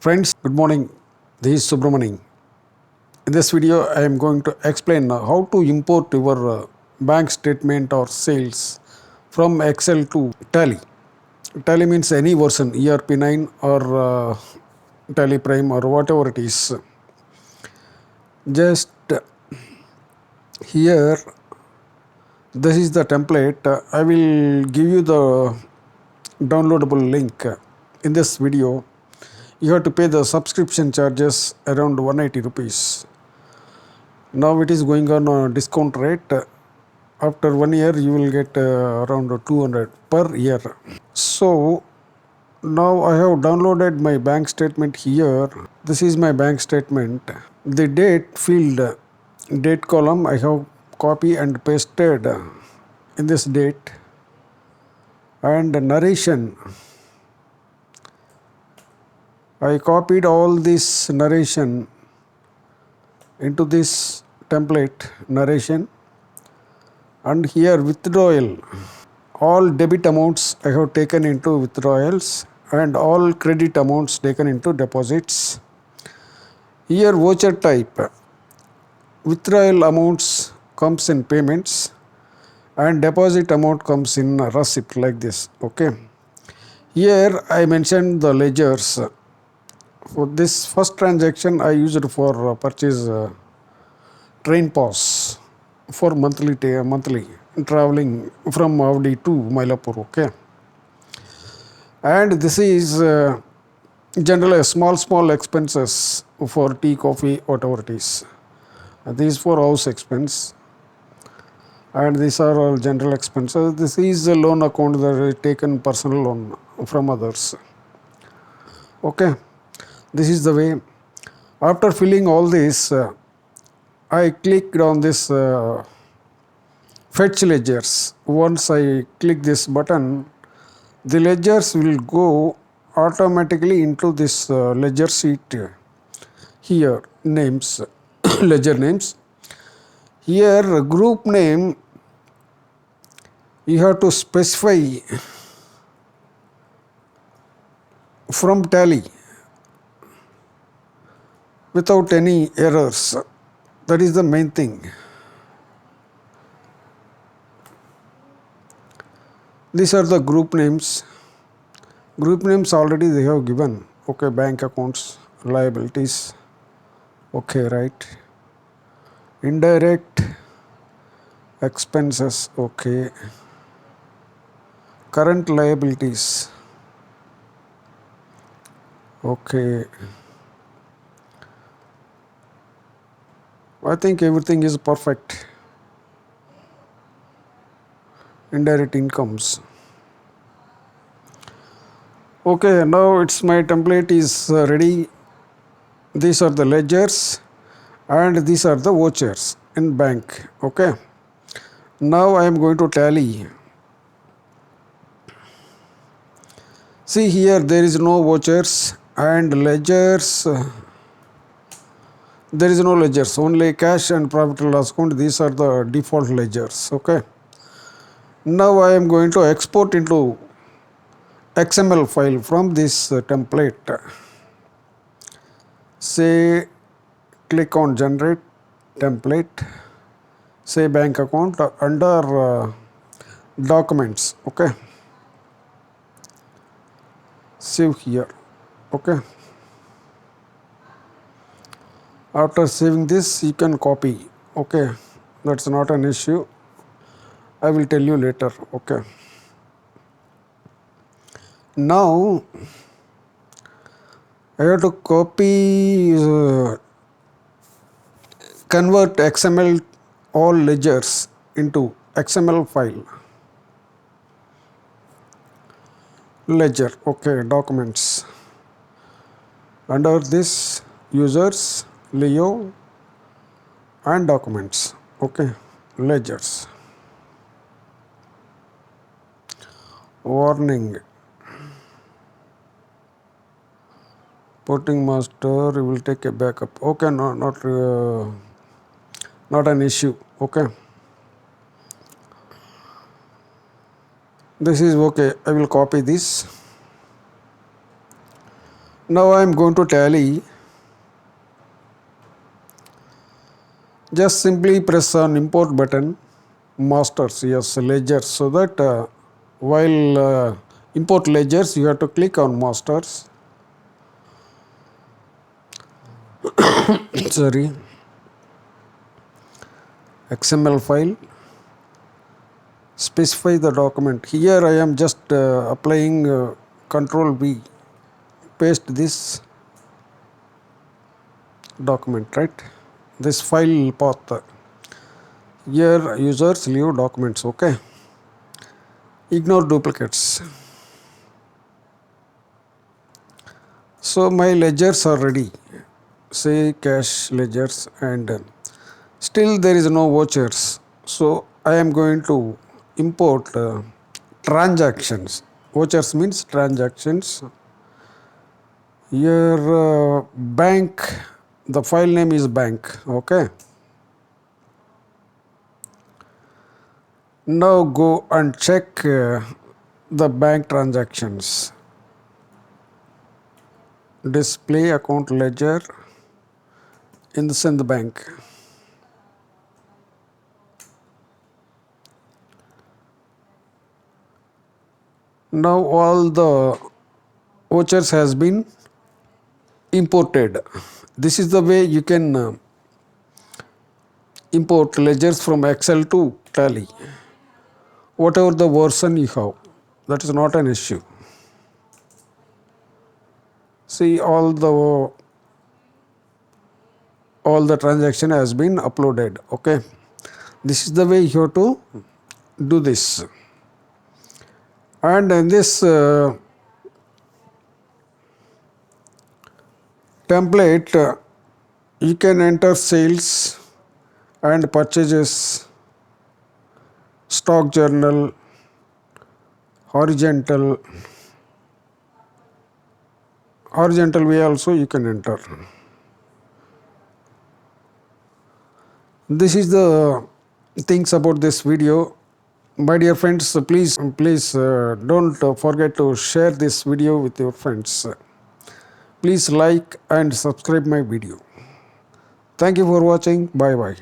Friends, good morning. This is Subramani. In this video, I am going to explain how to import your bank statement or sales from Excel to Tally. Tally means any version, ERP9 or Tally Prime or whatever it is. Just here, this is the template. I will give you the downloadable link in this video. You have to pay the subscription charges around 180 rupees. Now it is going on a discount rate. After 1 year, you will get around 200 per year. So now I have downloaded my bank statement here. This is my bank statement. The date field, date column, I have copy and pasted in this date. And narration, I copied all this narration into this template narration. And here withdrawal, all debit amounts I have taken into withdrawals and all credit amounts taken into deposits. Here voucher type, withdrawal amounts comes in payments and deposit amount comes in receipt like this. Okay. Here I mentioned the ledgers. For this first transaction I used for purchase train pass for monthly traveling from Avdi to Mylapore. Okay. And this is generally small expenses for tea, coffee, whatever it is. These for house expense, and these are all general expenses. This is a loan account that is taken personal loan from others. Okay, this is the way. After filling all this, I clicked on this fetch ledgers. Once I click this button, the ledgers will go automatically into this ledger sheet. Here names, ledger names. Here group name, you have to specify from Tally without any errors. That is the main thing. These are the group names. Group names already they have given. Okay, bank accounts, liabilities. Okay, right. Indirect expenses. Okay. Current liabilities. Okay. I think everything is perfect. Indirect incomes. Okay, now it's my template is ready. These are the ledgers and these are the vouchers in bank. Okay. Now I am going to Tally. See here, there is no vouchers and ledgers. There is no ledgers, only cash and profit and loss account. These are the default ledgers. Okay. Now I am going to export into XML file from this template. Say click on generate template. Say bank account under documents. Okay. Save here. Okay. After saving this, you can copy. Okay. That's not an issue. I will tell you later. Okay. Now I have to copy, convert XML all ledgers into XML file. Ledger. Okay. Documents. Under this, users, Leo, and documents. Okay. Ledgers. Warning. Porting master, you will take a backup. Okay, no, not an issue. Okay. This is okay. I will copy this. Now I am going to tally. Just simply press on import button, masters, yes, ledgers, so that while import ledgers you have to click on masters. Sorry, XML file, specify the document. Here I am just applying control V, paste this document, right, this file path. Here users leave documents, okay, ignore duplicates. So my ledgers are ready, say cash ledgers, and still there is no vouchers. So I am going to import transactions. Vouchers means transactions. Here bank, the file name is bank, okay. Now go and check the bank transactions. Display account ledger in the Sindh Bank. Now all the vouchers has been imported. This is the way you can import ledgers from Excel to Tally. Whatever the version you have, that is not an issue. See, all the transaction has been uploaded, okay. This is the way you have to do this. And in this template, you can enter sales and purchases, stock journal, horizontal way also you can enter. This is the things about this video. My dear friends, please don't forget to share this video with your friends. Please like and subscribe my video. Thank you for watching. Bye bye.